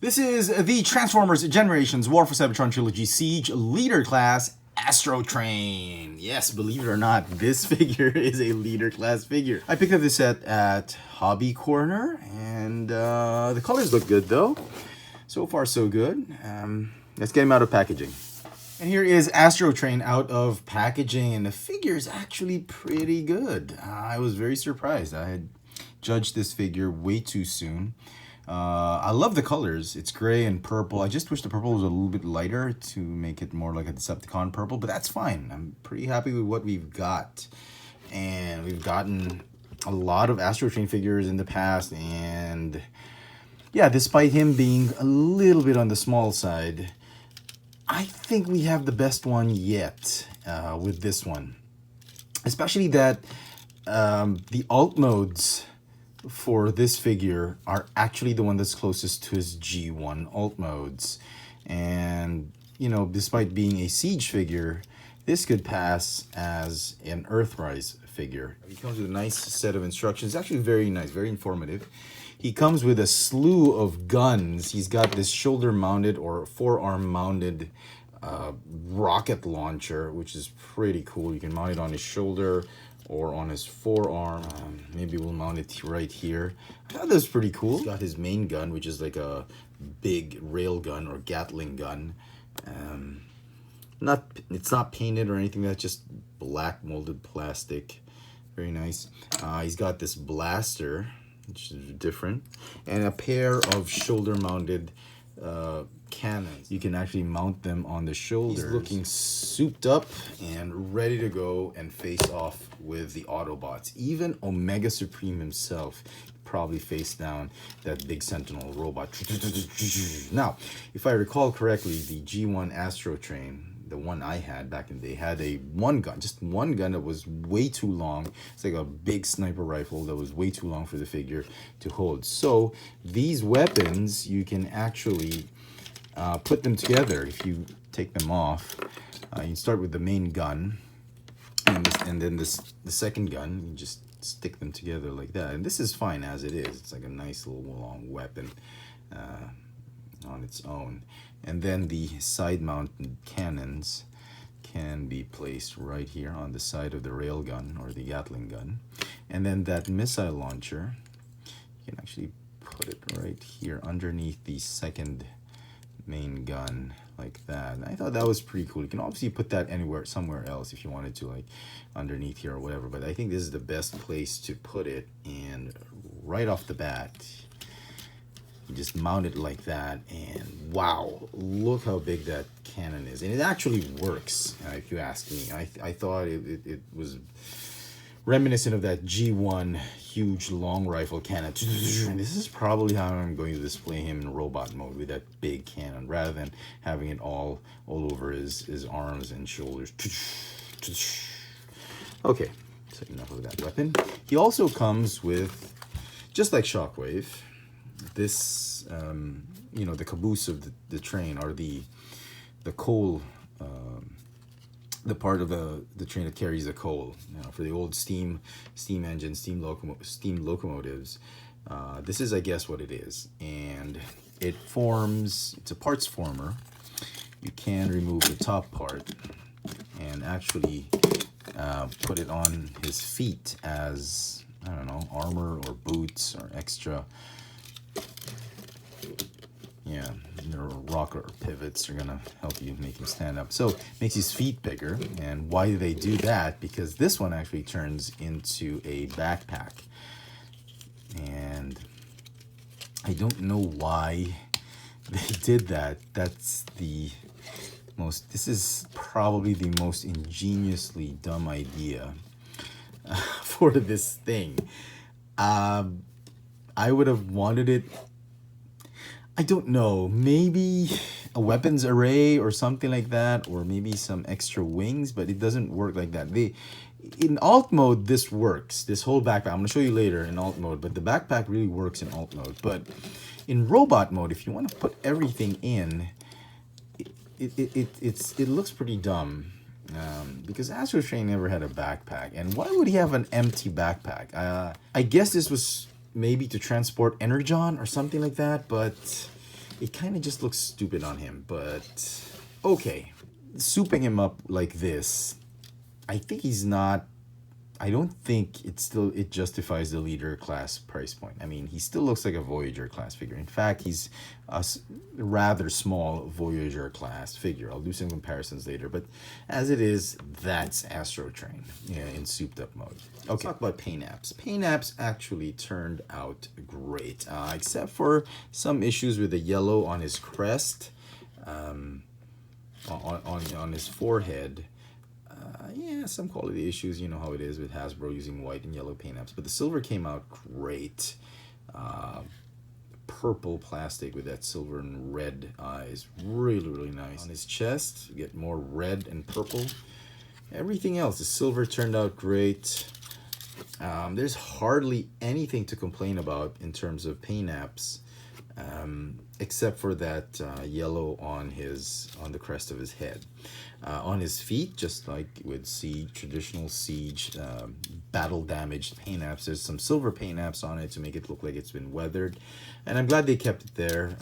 This is the Transformers Generations War for Cybetron Trilogy Siege Leader Class Astrotrain. Yes, believe it or not, this figure is a Leader Class figure. I picked up this set at Hobby Corner, and the colors look good though. So far so good. Let's get him out of packaging. And here is Astrotrain out of packaging, and the figure is actually pretty good. I was very surprised. I had judged this figure way too soon. I love the colors. It's gray and purple. I just wish the purple was a little bit lighter to make it more like a Decepticon purple, but that's fine. I'm pretty happy with what we've got. And we've gotten a lot of Astrotrain figures in the past, and yeah, despite him being a little bit on the small side, I think we have the best one yet with this one. Especially that the alt modes for this figure are actually the one that's closest to his G1 alt modes. And, you know, despite being a Siege figure, this could pass as an Earthrise figure. He comes with a nice set of instructions. It's actually very nice, very informative. He comes with a slew of guns. He's got this shoulder-mounted or forearm-mounted rocket launcher, which is pretty cool. You can mount it on his shoulder or on his forearm. Maybe we'll mount it right here. I thought that was pretty cool. He's got his main gun, which is like a big rail gun or Gatling gun. It's not painted or anything. That's just black molded plastic. Very nice. He's got this blaster, which is different, and a pair of shoulder-mounted cannons. You can actually mount them on the shoulders. He's looking souped up and ready to go and face off with the Autobots. Even Omega Supreme himself probably faced down that big Sentinel robot. Now, if I recall correctly, the G1 Astrotrain, the one I had back in the day, had just one gun that was way too long. It's like a big sniper rifle that was way too long for the figure to hold. So these weapons, you can actually put them together. If you take them off, you start with the main gun, and then the second gun, you just stick them together like that. And this is fine as it is. It's like a nice little long weapon on its own. And then the side-mounted cannons can be placed right here on the side of the railgun or the Gatling gun. And then that missile launcher, you can actually put it right here underneath the second main gun like that. And I thought that was pretty cool. You can obviously put that somewhere else if you wanted to, like underneath here or whatever, but I think this is the best place to put it. And right off the bat, you just mount it like that, and wow, look how big that cannon is. And it actually works, if you ask me. I thought it was reminiscent of that G1 huge long rifle cannon. And this is probably how I'm going to display him in robot mode, with that big cannon, rather than having it all over his arms and shoulders. Okay, so enough of that weapon. He also comes with, just like Shockwave, this you know, the caboose of the train, or the coal, the part of the train that carries the coal. You know, for the old steam engines, steam locomotives, this is, I guess, what it is. And it forms, it's a parts former. You can remove the top part and actually put it on his feet as, I don't know, armor or boots or extra. Yeah, their rocker pivots are gonna help you make him stand up. So makes his feet bigger. And why do they do that? Because this one actually turns into a backpack. And I don't know why they did that. This is probably the most ingeniously dumb idea for this thing. I would have wanted it, I don't know, maybe a weapons array or something like that, or maybe some extra wings, but it doesn't work like that. In alt mode, this works. This whole backpack, I'm going to show you later in alt mode, but the backpack really works in alt mode. But in robot mode, if you want to put everything in, it looks pretty dumb. Because Astrotrain never had a backpack. And why would he have an empty backpack? I guess this was maybe to transport Energon or something like that, but it kind of just looks stupid on him, but okay. Souping him up like this, I think he's not, I don't think it justifies the leader class price point. I mean, he still looks like a Voyager class figure. In fact, he's a rather small Voyager class figure. I'll do some comparisons later, but as it is, that's Astrotrain, yeah, in souped up mode. Okay, let's talk about paint apps. Paint apps actually turned out great, except for some issues with the yellow on his crest, on his forehead. Yeah, some quality issues, you know how it is with Hasbro using white and yellow paint apps, but the silver came out great. Purple plastic with that silver and red eyes, really nice. On his chest, you get more red and purple. Everything else, the silver turned out great. There's hardly anything to complain about in terms of paint apps, except for that yellow on the crest of his head. On his feet, just like with traditional Siege battle damaged paint apps, there's some silver paint apps on it to make it look like it's been weathered, and I'm glad they kept it there,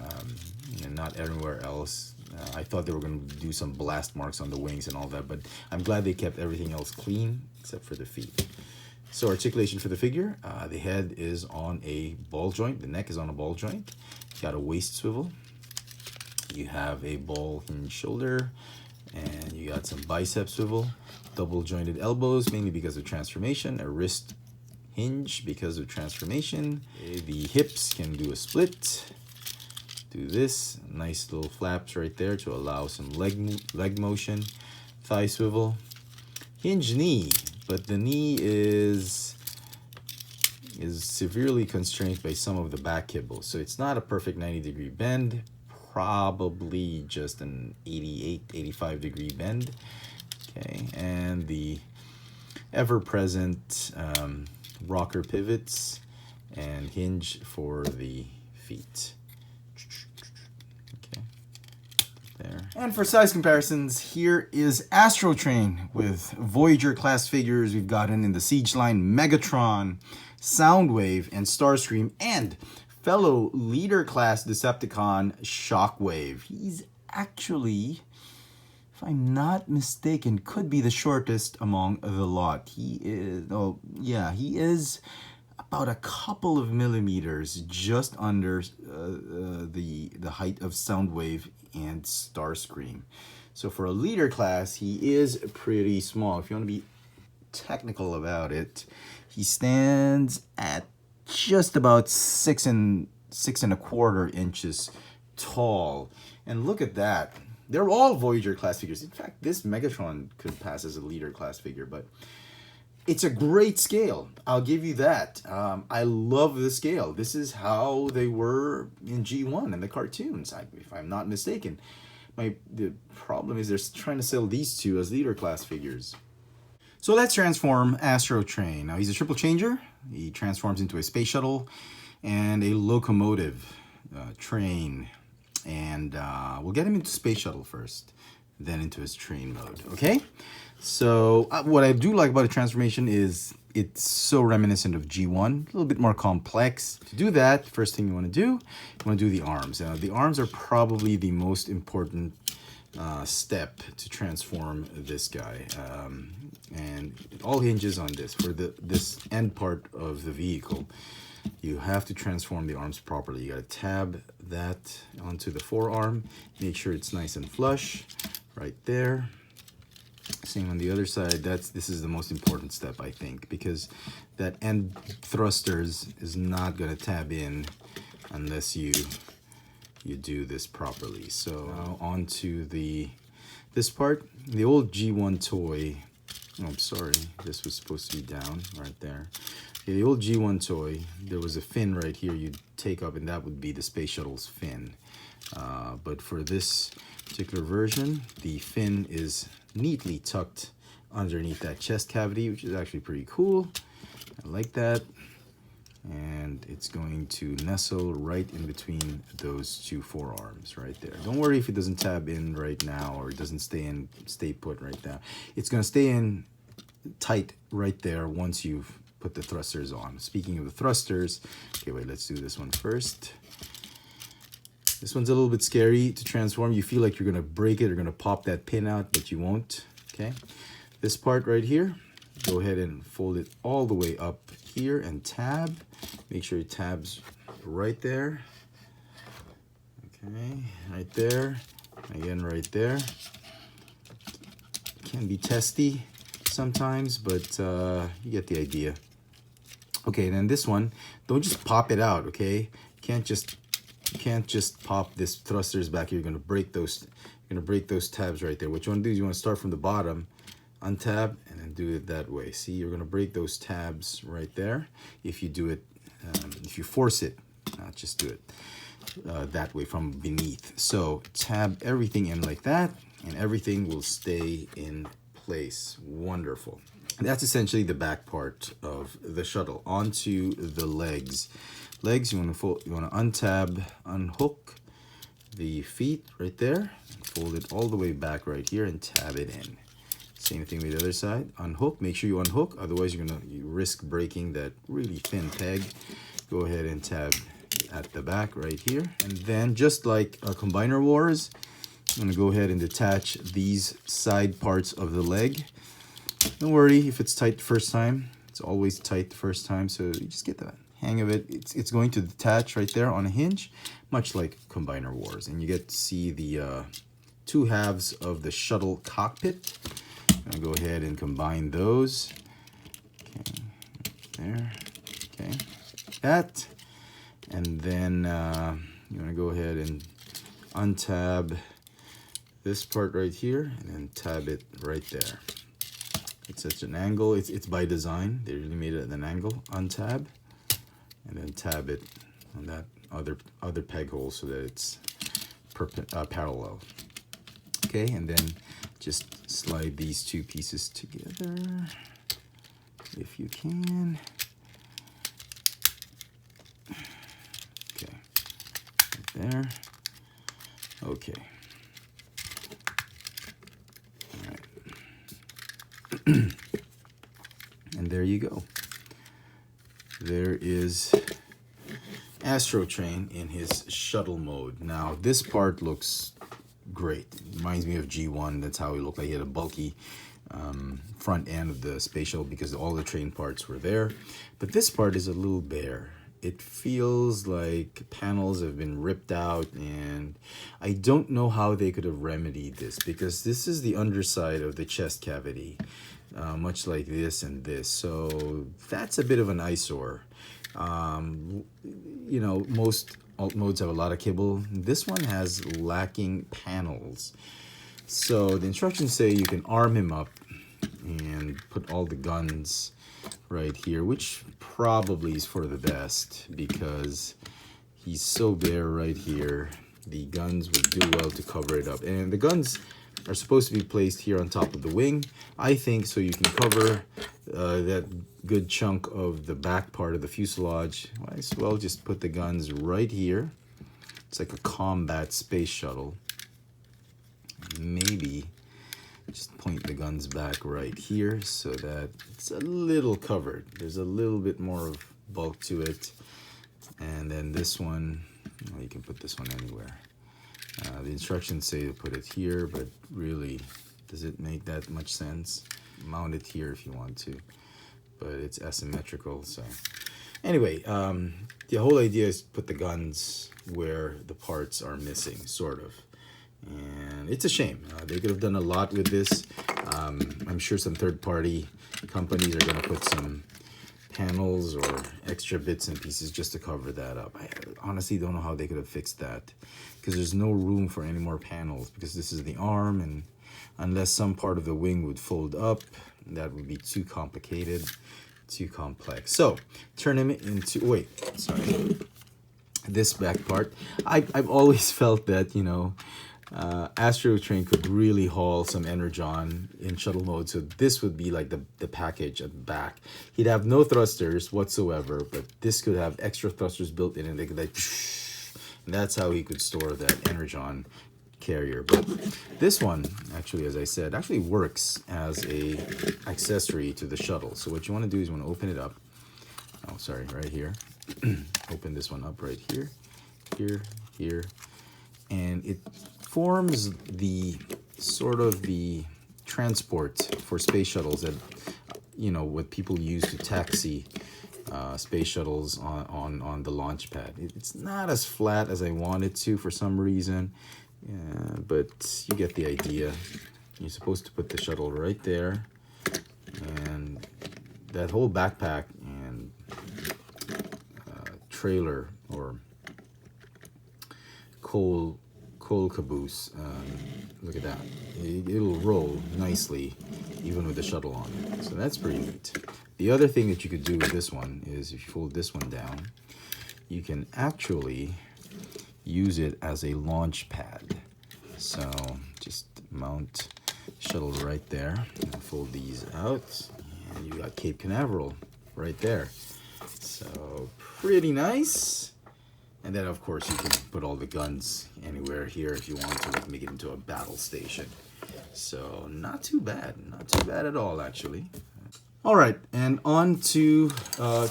and not everywhere else. I thought they were going to do some blast marks on the wings and all that, but I'm glad they kept everything else clean except for the feet. So articulation for the figure, the head is on a ball joint, the neck is on a ball joint, got a waist swivel, you have a ball hinge shoulder, and you got some bicep swivel, double jointed elbows, mainly because of transformation, a wrist hinge because of transformation. The hips can do a split, do this, nice little flaps right there to allow some leg motion, thigh swivel, hinge knee, but the knee is severely constrained by some of the back kibble, so it's not a perfect 90-degree bend, probably just an 85-degree bend. Okay, and the ever-present rocker pivots and hinge for the feet. Okay, there. And for size comparisons, here is Astrotrain with Voyager class figures. We've got in the Siege line Megatron, Soundwave, and Starscream, and fellow leader class Decepticon Shockwave. He's actually, if I'm not mistaken, could be the shortest among the lot. He is, oh yeah, he is about a couple of millimeters just under the height of Soundwave and Starscream. So for a leader class, he is pretty small. If you want to be technical about it, he stands at just about 6.25 inches tall. And look at that. They're all Voyager class figures. In fact, this Megatron could pass as a leader class figure, but it's a great scale. I'll give you that. I love the scale. This is how they were in G1 and the cartoons, if I'm not mistaken. The problem is they're trying to sell these two as leader class figures. So let's transform Astrotrain. Now he's a triple changer. He transforms into a space shuttle and a locomotive train. And we'll get him into space shuttle first, then into his train mode, okay? So what I do like about the transformation is it's so reminiscent of G1, a little bit more complex. To do that, first thing you want to do the arms. The arms are probably the most important step to transform this guy, and it all hinges on this. For this end part of the vehicle, you have to transform the arms properly. You got to tab that onto the forearm, make sure it's nice and flush right there. Same on the other side. This is the most important step, I think, because that end thrusters is not going to tab in unless you do this properly. So now on to this part. The old G1 toy, oh, I'm sorry, this was supposed to be down right there. Okay, the old G1 toy, there was a fin right here you'd take up, and that would be the space shuttle's fin. But for this particular version, the fin is neatly tucked underneath that chest cavity, which is actually pretty cool. I like that. And it's going to nestle right in between those two forearms right there. Don't worry if it doesn't tab in right now, or it doesn't stay put right now. It's going to stay in tight right there once you've put the thrusters on. Speaking of the thrusters, okay, wait, let's do this one first. This one's a little bit scary to transform. You feel like you're gonna break it or gonna pop that pin out, but you won't, okay? This part right here, go ahead and fold it all the way up here and tab. Make sure your tab's right there. Okay, right there. Again, right there. Can be testy sometimes, but you get the idea. Okay, and then this one, don't just pop it out, okay? You can't just pop this thrusters back here. You're gonna break those tabs right there. What you wanna do is you wanna start from the bottom, untab, and then do it that way. See, you're gonna break those tabs right there. If you do it, if you force it, not just do it that way from beneath. So tab everything in like that, and everything will stay in place. Wonderful. That's essentially the back part of the shuttle. Onto the legs. Legs, you want to untab, unhook the feet right there, fold it all the way back right here, and tab it in. Same thing with the other side. Unhook. Make sure you unhook, otherwise you risk breaking that really thin peg. Go ahead and tab at the back right here, and then just like Combiner Wars, I'm gonna go ahead and detach these side parts of the leg. Don't worry if it's tight the first time. It's always tight the first time, so you just get the hang of it. It's going to detach right there on a hinge, much like Combiner Wars, and you get to see the two halves of the shuttle cockpit. I'm gonna go ahead and combine those. Okay, there. Okay, that. And then you want to go ahead and untab this part right here, and then tab it right there. It's at an angle. It's by design. They really made it at an angle. Untab, and then tab it on that other peg hole so that it's parallel. Okay, and then just slide these two pieces together if you can. Okay, right there. Okay. All right. And there you go. There is Astrotrain in his shuttle mode. Now, this part looks great. Reminds me of G1. That's how he looked like. He had a bulky front end of the space shuttle because all the train parts were there. But this part is a little bare. It feels like panels have been ripped out, and I don't know how they could have remedied this, because this is the underside of the chest cavity, much like this and this. So that's a bit of an eyesore. You know, most alt modes have a lot of kibble. This one has lacking panels. So the instructions say you can arm him up and put all the guns right here, which probably is for the best because he's so bare right here. The guns would do well to cover it up, and the guns are supposed to be placed here on top of the wing, I think, so you can cover that good chunk of the back part of the fuselage. Might as well just put the guns right here. It's like a combat space shuttle. Maybe just point the guns back right here so that it's a little covered. There's a little bit more of bulk to it. And then this one, well, you can put this one anywhere. The instructions say to put it here, but really, does it make that much sense? Mount it here if you want to, but it's asymmetrical. So anyway, the whole idea is to put the guns where the parts are missing, sort of. And it's a shame. They could have done a lot with this. I'm sure some third-party companies are going to put some panels or extra bits and pieces just to cover that up. I honestly don't know how they could have fixed that, because there's no room for any more panels, because this is the arm, and unless some part of the wing would fold up, that would be too complicated, too complex. So turn him into, wait, sorry, this back part. I've always felt that, you know, Astrotrain could really haul some energon in shuttle mode, so this would be like the package at the back. He'd have no thrusters whatsoever, but this could have extra thrusters built in, and they could like, and that's how he could store that energon carrier. But this one, actually, as I said, actually works as a accessory to the shuttle. So what you want to do is you want to open it up. Oh, sorry, right here. Open this one up right here, here, here. and it forms the sort of the transport for space shuttles that, you know, what people use to taxi space shuttles on the launch pad. It's not as flat as I want it to for some reason, but you get the idea. You're supposed to put the shuttle right there, and that whole backpack and trailer or coal caboose, look at that. It'll roll nicely even with the shuttle on it. So that's pretty neat. The other thing that you could do with this one is if you fold this one down, you can actually use it as a launch pad. So just mount shuttle right there and fold these out, and you got Cape Canaveral right there. So pretty nice. And then of course you can put all the guns anywhere here if you want to, like, make it into a battle station. So not too bad at all actually. All right, and on to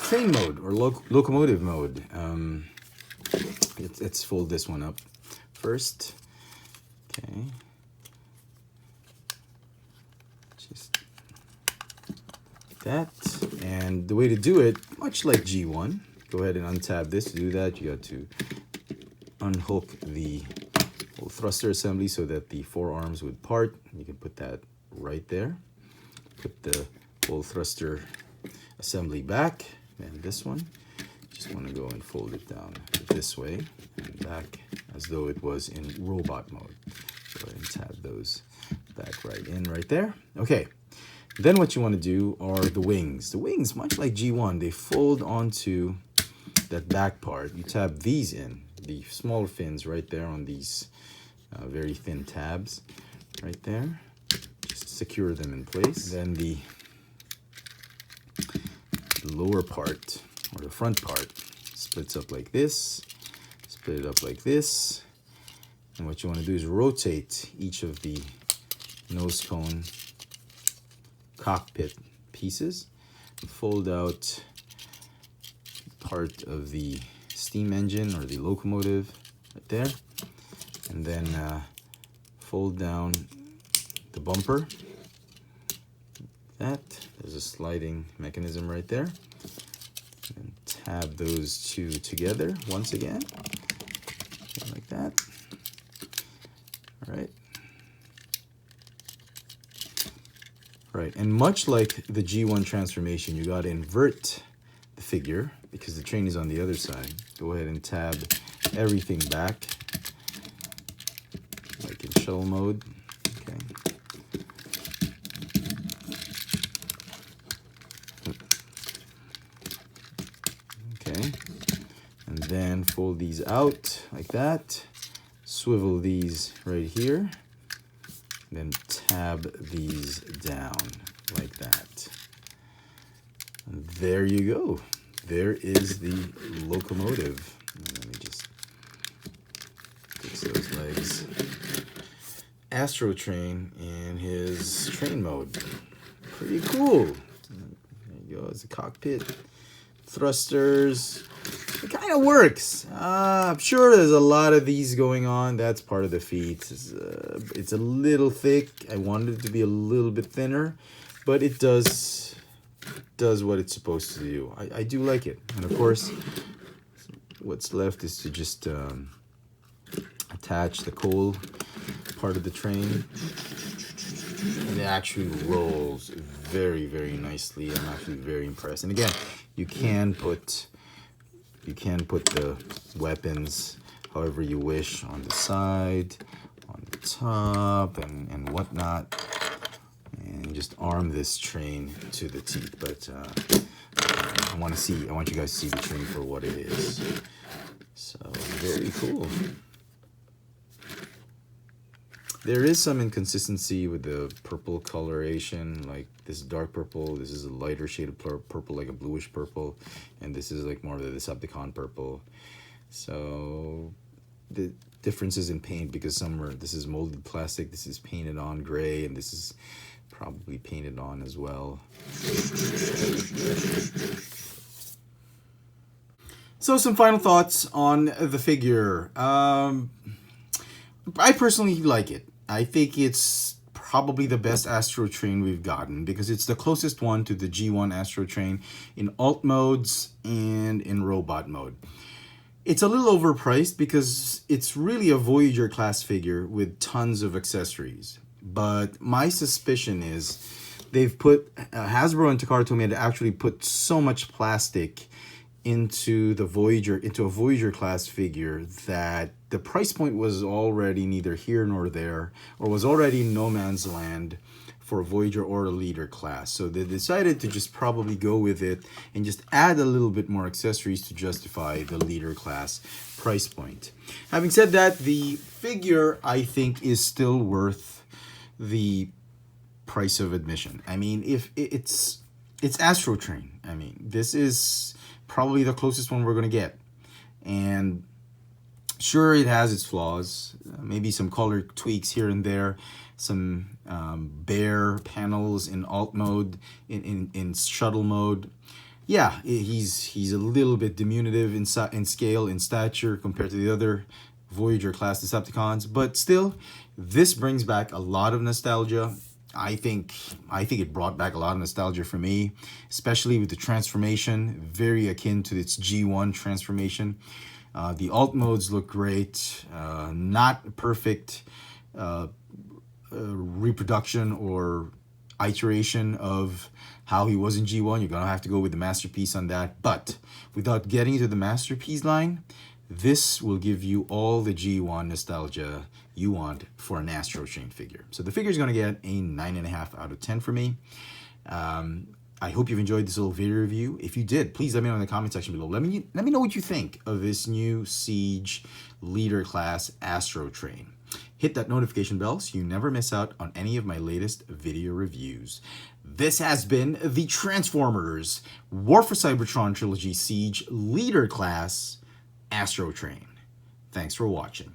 train mode or locomotive mode. Let's fold this one up first. Okay. Just that. And the way to do it, much like G1, go ahead and untab this. To do that, you got to unhook the thruster assembly so that the forearms would part. You can put that right there. Put the whole thruster assembly back, and this one, just want to go and fold it down this way and back as though it was in robot mode. Go ahead and tab those back right in right there. Okay, then what you want to do are the wings. The wings, much like G1, they fold onto that back part. You tab these in, the smaller fins right there on these very thin tabs right there. Just secure them in place. Then the lower part or the front part splits up like this, split it up like this, and what you want to do is rotate each of the nose cone cockpit pieces, fold out part of the steam engine or the locomotive right there, and then fold down the bumper. That there's a sliding mechanism right there, and tab those two together once again, like that. All right. Right, and much like the G1 transformation, you got to invert the figure because the train is on the other side. Go ahead and tab everything back, like in shuttle mode. Okay. Okay, and then fold these out like that. Swivel these right here. Then tab these down like that. And there you go. There is the locomotive. Let me just fix those legs. Astrotrain in his train mode. Pretty cool. There you go. It's a cockpit. Thrusters. It kind of works. I'm sure there's a lot of these going on. That's part of the feat. It's a little thick. I wanted it to be a little bit thinner, but it does what it's supposed to do. I do like it. And of course, what's left is to just attach the coal part of the train. And it actually rolls very, very nicely. I'm actually very impressed. And again, you can put the weapons however you wish, on the side, on the top, and whatnot, and just arm this train to the teeth. But I want you guys to see the train for what it is. So very cool. There is some inconsistency with the purple coloration, like this is dark purple, this is a lighter shade of purple, like a bluish purple, and this is like more of the Decepticon purple. So the differences in paint, because this is molded plastic, this is painted on gray, and this is probably painted on as well. So some final thoughts on the figure. I personally like it. I think it's probably the best Astrotrain we've gotten because it's the closest one to the G1 Astrotrain in alt modes and in robot mode. It's a little overpriced because it's really a Voyager class figure with tons of accessories. But my suspicion is they've put, Hasbro and Takara Tomy had actually put so much plastic into the Voyager, into a Voyager class figure, that the price point was already neither here nor there, or was already no man's land for a Voyager or a Leader class. So they decided to just probably go with it and just add a little bit more accessories to justify the Leader class price point. Having said that, the figure I think is still worth the price of admission. I mean, if it's Astrotrain. I mean, this is probably the closest one we're going to get. And sure, it has its flaws, maybe some color tweaks here and there, some bare panels in alt mode, in shuttle mode. Yeah, he's a little bit diminutive in scale, in stature compared to the other Voyager class Decepticons, but still, this brings back a lot of nostalgia. I think it brought back a lot of nostalgia for me, especially with the transformation, very akin to its G1 transformation. The alt modes look great, not perfect reproduction or iteration of how he was in G1. You're going to have to go with the Masterpiece on that. But without getting into the Masterpiece line, this will give you all the G1 nostalgia you want for an Astrotrain figure. So the figure is going to get a 9.5 out of 10 for me. I hope you've enjoyed this little video review. If you did, please let me know in the comment section below. Let me know what you think of this new Siege Leader class Astrotrain. Hit that notification bell so you never miss out on any of my latest video reviews. This has been the Transformers War for Cybetron Trilogy Siege Leader class Astrotrain. Thanks for watching.